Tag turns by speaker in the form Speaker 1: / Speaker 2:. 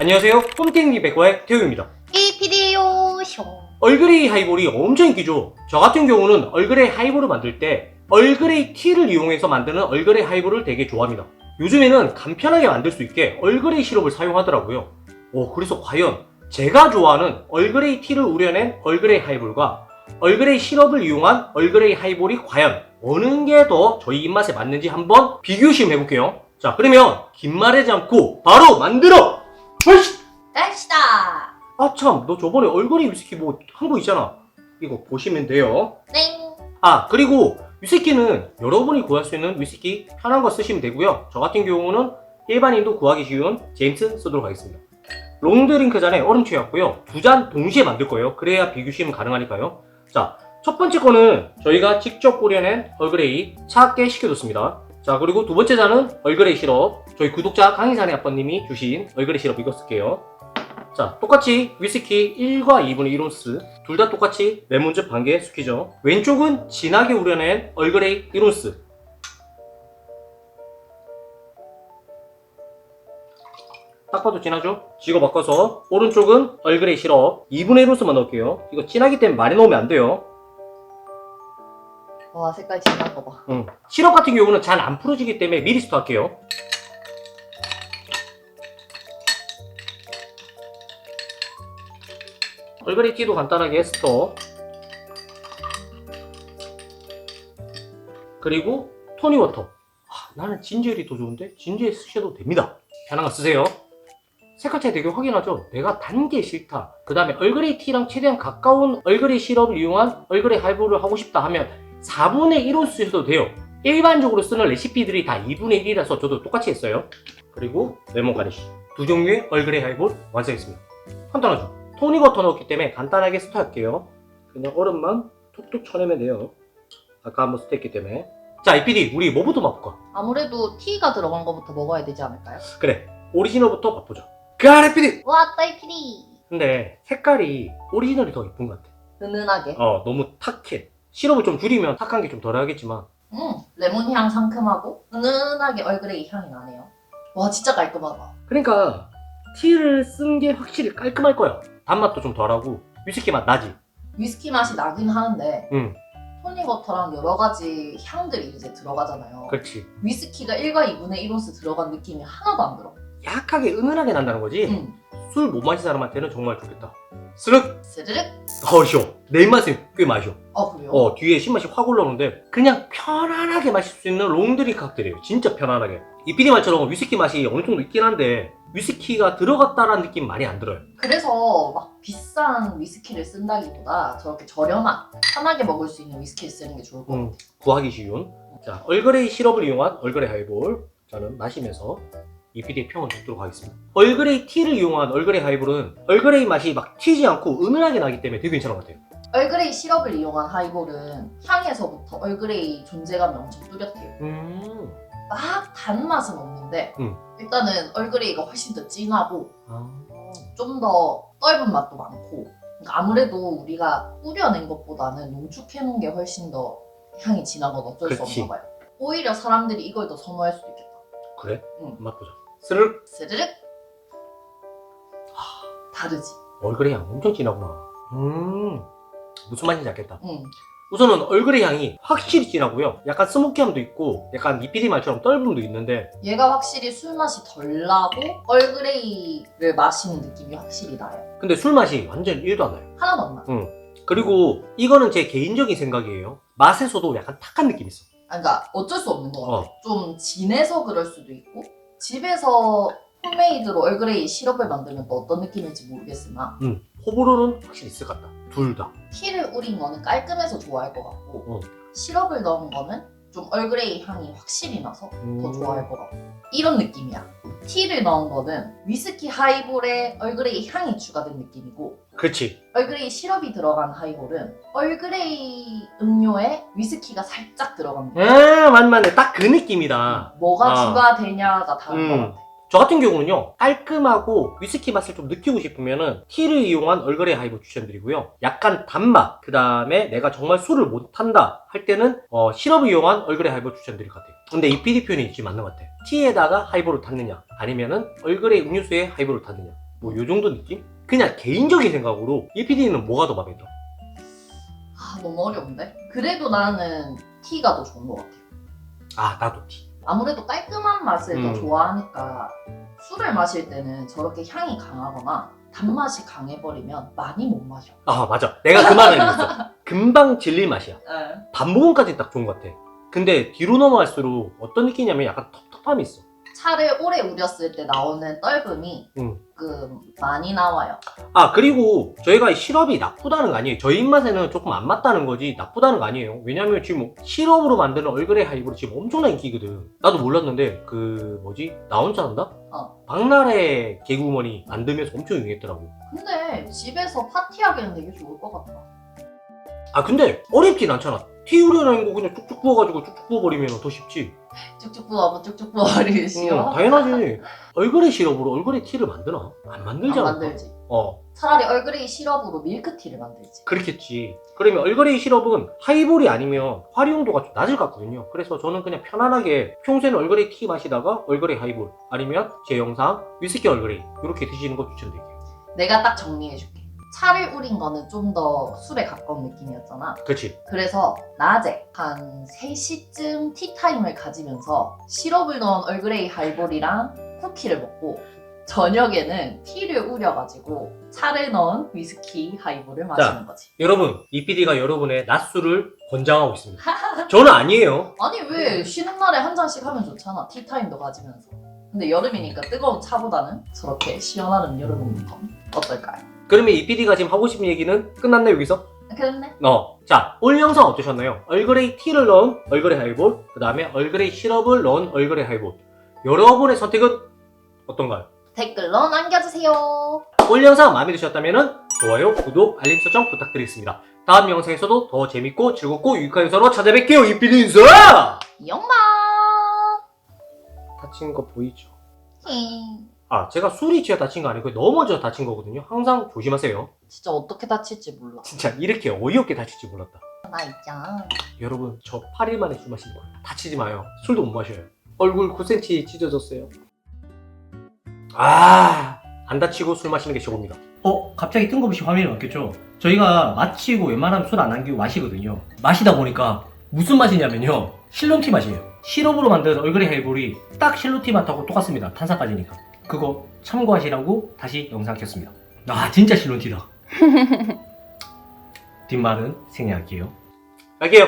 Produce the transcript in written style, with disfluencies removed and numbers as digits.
Speaker 1: 안녕하세요. 홈택리 백과의 태우입니다.
Speaker 2: 이피디오 쇼.
Speaker 1: 얼그레이 하이볼이 엄청 인기죠. 저 같은 경우는 얼그레이 하이볼을 만들 때 얼그레이 티를 이용해서 만드는 얼그레이 하이볼을 되게 좋아합니다. 요즘에는 간편하게 만들 수 있게 얼그레이 시럽을 사용하더라고요. 그래서 과연 제가 좋아하는 얼그레이 티를 우려낸 얼그레이 하이볼과 얼그레이 시럽을 이용한 얼그레이 하이볼이 과연 어느 게 더 저희 입맛에 맞는지 한번 비교 시험 해볼게요. 자, 그러면 긴 말하지 않고 바로 만들어!
Speaker 2: 갑시다.
Speaker 1: 아 참, 너 저번에 얼그레이 위스키 뭐 한 거 있잖아. 이거 보시면 돼요.
Speaker 2: 땡.
Speaker 1: 아, 그리고 위스키는 여러분이 구할 수 있는 위스키 편한 거 쓰시면 되고요. 저 같은 경우는 일반인도 구하기 쉬운 제임스 쓰도록 하겠습니다. 롱드링크 잔에 얼음 채웠고요. 두 잔 동시에 만들 거예요. 그래야 비교 시험 가능하니까요. 자, 첫 번째 거는 저희가 직접 뿌려낸 얼그레이 차갑게 식혀뒀습니다. 자, 그리고 두 번째 잔은 얼그레이 시럽. 저희 구독자 강희산의 아빠님이 주신 얼그레이 시럽 이거 쓸게요. 자, 똑같이 위스키 1과 2분의 1온스 둘 다 똑같이 레몬즙 반개 숙이죠. 왼쪽은 진하게 우려낸 얼그레이 1온스, 딱 봐도 진하죠? 지거 바꿔서 오른쪽은 얼그레이 시럽 2분의 1온스만 넣을게요. 이거 진하기 때문에 많이 넣으면 안 돼요.
Speaker 2: 와, 색깔 진한 거 봐.
Speaker 1: 시럽 같은 경우는 잘 안 풀어지기 때문에 미리 스토할게요. 얼그레이 티도 간단하게 스토. 그리고 토닉워터. 나는 진저엘이 더 좋은데 진저엘 쓰셔도 됩니다. 편한 거 쓰세요. 색깔 차이 되게 확인하죠? 내가 단 게 싫다, 그 다음에 얼그레이 티랑 최대한 가까운 얼그레이 시럽을 이용한 얼그레이 하이볼을 하고 싶다 하면 4분의 1온수 해도 돼요. 일반적으로 쓰는 레시피들이 다 2분의 1이라서 저도 똑같이 했어요. 그리고 레몬 가니쉬. 두 종류의 얼그레이 하이볼 완성했습니다. 간단하죠? 토닉워터 넣었기 때문에 간단하게 스토할게요. 그냥 얼음만 톡톡 쳐내면 돼요. 아까 한번 스토했기 때문에. 자, 이PD 우리 뭐부터 맛볼까?
Speaker 2: 아무래도 티가 들어간 거부터 먹어야 되지 않을까요?
Speaker 1: 그래, 오리지널부터 맛보자. 그래, PD!
Speaker 2: 왔다, 이피디.
Speaker 1: 근데 색깔이 오리지널이 더 예쁜 것 같아.
Speaker 2: 은은하게.
Speaker 1: 너무 탁해. 시럽을 좀 줄이면 탁한 게 좀 덜하겠지만.
Speaker 2: 레몬 향 상큼하고 은은하게 얼그레이 향이 나네요. 와, 진짜 깔끔하다.
Speaker 1: 그러니까 티를 쓴 게 확실히 깔끔할 거야. 단맛도 좀 덜하고 위스키 맛 나지?
Speaker 2: 위스키 맛이 나긴 하는데
Speaker 1: 응,
Speaker 2: 토닉워터랑 여러 가지 향들이 이제 들어가잖아요.
Speaker 1: 그렇지.
Speaker 2: 위스키가 1과 2분의 1온스 들어간 느낌이 하나도 안 들어.
Speaker 1: 약하게 은은하게 난다는 거지?
Speaker 2: 응.
Speaker 1: 술 못 마신 사람한테는 정말 좋겠다. 스륵!
Speaker 2: 스르륵.
Speaker 1: 쉬워. 내 입맛에 꽤 마셔.
Speaker 2: 그래요?
Speaker 1: 뒤에 신맛이 확 올라오는데 그냥 편안하게 마실 수 있는 롱드링크 칵테일이에요. 진짜 편안하게. 이 PD 말처럼 위스키 맛이 어느 정도 있긴 한데 위스키가 들어갔다라는 느낌 많이 안 들어요.
Speaker 2: 그래서 막 비싼 위스키를 쓴다기보다 저렇게 저렴한 편하게 먹을 수 있는 위스키를 쓰는 게 좋을 것 같아요.
Speaker 1: 구하기 쉬운. 자, 얼그레이 시럽을 이용한 얼그레이 하이볼. 저는 마시면서 이 PD의 평을 듣도록 하겠습니다. 얼그레이 티를 이용한 얼그레이 하이볼은 얼그레이 맛이 막 튀지 않고 은은하게 나기 때문에 되게 괜찮은 것 같아요.
Speaker 2: 얼그레이 시럽을 이용한 하이볼은 향에서부터 얼그레이 존재감이 엄청 뚜렷해요. 막 단맛은 없는데 일단은 얼그레이가 훨씬 더 진하고 좀 더 떫은 맛도 많고, 그러니까 아무래도 우리가 뿌려낸 것보다는 농축해놓은 게 훨씬 더 향이 진한 건 어쩔 수
Speaker 1: 그치.
Speaker 2: 없나 봐요. 오히려 사람들이 이걸 더 선호할 수도 있겠다.
Speaker 1: 그래?
Speaker 2: 응.
Speaker 1: 맛보자. 스르륵.
Speaker 2: 스르륵. 다르지?
Speaker 1: 얼그레이 향 엄청 진하구나. 무슨 맛인지 알겠다.
Speaker 2: 응.
Speaker 1: 우선은 얼그레이 향이 확실히 진하고요. 약간 스모키함도 있고 약간 이PD 말처럼 떫음도 있는데
Speaker 2: 얘가 확실히 술 맛이 덜 나고 얼그레이를 마시는 느낌이 확실히 나요.
Speaker 1: 근데 술 맛이 완전 1도 안 나요.
Speaker 2: 하나도 안 나요.
Speaker 1: 그리고 이거는 제 개인적인 생각이에요. 맛에서도 약간 탁한 느낌이 있어.
Speaker 2: 그러니까 어쩔 수 없는 것 같아요. 좀 진해서 그럴 수도 있고, 집에서 홈메이드로 얼그레이 시럽을 만들면 또 어떤 느낌일지 모르겠으나
Speaker 1: 호불호는 확실히 있을 것 같다. 둘 다.
Speaker 2: 티를 우린 거는 깔끔해서 좋아할 것 같고 시럽을 넣은 거는 좀 얼그레이 향이 확실히 나서 더 좋아할 것 같고, 이런 느낌이야. 티를 넣은 거는 위스키 하이볼에 얼그레이 향이 추가된 느낌이고,
Speaker 1: 그렇지.
Speaker 2: 얼그레이 시럽이 들어간 하이볼은 얼그레이 음료에 위스키가 살짝 들어간 느낌.
Speaker 1: 맞네. 딱 그 느낌이다.
Speaker 2: 뭐가 추가되냐가 다른 것 같아.
Speaker 1: 저 같은 경우는요, 깔끔하고 위스키 맛을 좀 느끼고 싶으면은 티를 이용한 얼그레이 하이볼 추천드리고요. 약간 단맛, 그 다음에 내가 정말 술을 못한다 할 때는 시럽을 이용한 얼그레이 하이볼 추천드릴 것 같아요. 근데 이 PD 표현이 지금 맞는 것 같아요. 티에다가 하이볼을 탔느냐, 아니면은 얼그레이 음료수에 하이볼을 탔느냐. 뭐 요 정도 느낌? 그냥 개인적인 생각으로 이 PD는 뭐가 더 마음에 들어?
Speaker 2: 아, 너무 어려운데? 그래도 나는 티가 더 좋은 것 같아요.
Speaker 1: 아 나도 티.
Speaker 2: 아무래도 깔끔한 맛을 더
Speaker 1: 음.
Speaker 2: 좋아하니까 술을 마실 때는 저렇게 향이 강하거나 단맛이 강해버리면 많이 못 마셔.
Speaker 1: 아 맞아, 내가 그 말을 했어. 금방 질릴 맛이야.
Speaker 2: 네.
Speaker 1: 밥 먹음까지 딱 좋은 것 같아. 근데 뒤로 넘어갈수록 어떤 느낌이냐면 약간 텁텁함이 있어.
Speaker 2: 차를 오래 우렸을 때 나오는 떫음이 많이 나와요.
Speaker 1: 아 그리고 저희가 이 시럽이 나쁘다는 거 아니에요. 저희 입맛에는 조금 안 맞다는 거지 나쁘다는 거 아니에요. 왜냐면 지금 시럽으로 만드는 얼그레이 하이볼이 지금 엄청난 인기거든. 나도 몰랐는데 그 뭐지? 나 혼자 한다? 박나래 개구먼이 만들면서 엄청 유행했더라고.
Speaker 2: 근데 집에서 파티하기는 되게 좋을 것 같아.
Speaker 1: 아 근데 어렵진 않잖아. 티 우려낸 거 그냥 쭉쭉 부어가지고 쭉쭉 부어버리면 더 쉽지.
Speaker 2: 쭉쭉 부어하고 쭉쭉 부어버리기 쉬워.
Speaker 1: 당연하지. 얼그레이 시럽으로 얼그레이 티를 만드나? 안 만들지
Speaker 2: 안
Speaker 1: 않을까?
Speaker 2: 만들지.
Speaker 1: 어
Speaker 2: 차라리 얼그레이 시럽으로 밀크티를 만들지.
Speaker 1: 그렇겠지. 그러면 얼그레이 시럽은 하이볼이 아니면 활용도가 좀 낮을 것 같거든요. 그래서 저는 그냥 편안하게 평소에는 얼그레이 티 마시다가 얼그레이 하이볼 아니면 제 영상 위스키 얼그레이 이렇게 드시는 거 추천드릴게요.
Speaker 2: 내가 딱 정리해줄게. 차를 우린 거는 좀 더 술에 가까운 느낌이었잖아.
Speaker 1: 그렇지.
Speaker 2: 그래서 낮에 한 3시쯤 티타임을 가지면서 시럽을 넣은 얼그레이 하이볼이랑 쿠키를 먹고 저녁에는 티를 우려가지고 차를 넣은 위스키 하이볼을 마시는 거지.
Speaker 1: 여러분, 이 PD가 여러분의 낮술을 권장하고 있습니다. 저는 아니에요.
Speaker 2: 아니 왜 쉬는 날에 한 잔씩 하면 좋잖아. 티타임도 가지면서. 근데 여름이니까 뜨거운 차보다는 저렇게 시원한 음료를 먹는 건 어떨까요?
Speaker 1: 그러면 이 PD가 지금 하고 싶은 얘기는 끝났네 여기서?
Speaker 2: 그렇네.
Speaker 1: 자, 오늘 영상 어떠셨나요? 얼그레이 티를 넣은 얼그레이 하이볼, 그 다음에 얼그레이 시럽을 넣은 얼그레이 하이볼. 여러분의 선택은 어떤가요?
Speaker 2: 댓글로 남겨주세요.
Speaker 1: 오늘 영상 마음에 드셨다면 좋아요, 구독, 알림 설정 부탁드리겠습니다. 다음 영상에서도 더 재밌고 즐겁고 유익한 영상으로 찾아뵐게요. 이 PD 인사!
Speaker 2: 영마.
Speaker 1: 다친 거 보이죠?
Speaker 2: 힝.
Speaker 1: 아, 제가 술이 취해 다친 거 아니고 넘어져 다친 거거든요. 항상 조심하세요.
Speaker 2: 진짜 어떻게 다칠지 몰라.
Speaker 1: 진짜 이렇게 어이없게 다칠지 몰랐다.
Speaker 2: 나 있잖아.
Speaker 1: 여러분, 저 8일 만에 술 마시는 거예요. 다치지 마요. 술도 못 마셔요. 얼굴 9cm 찢어졌어요. 안 다치고 술 마시는 게 최고입니다. 갑자기 뜬금없이 화면이 왔겠죠? 저희가 마치고 웬만하면 술 안 남기고 마시거든요. 마시다 보니까 무슨 맛이냐면요. 실론티 맛이에요. 시럽으로 만든 얼그레이 하이볼이 딱 실론티 맛하고 똑같습니다. 탄산 빠지니까. 그거 참고하시라고 다시 영상 켰습니다. 진짜 실론티다. 뒷말은 생략할게요. 갈게요.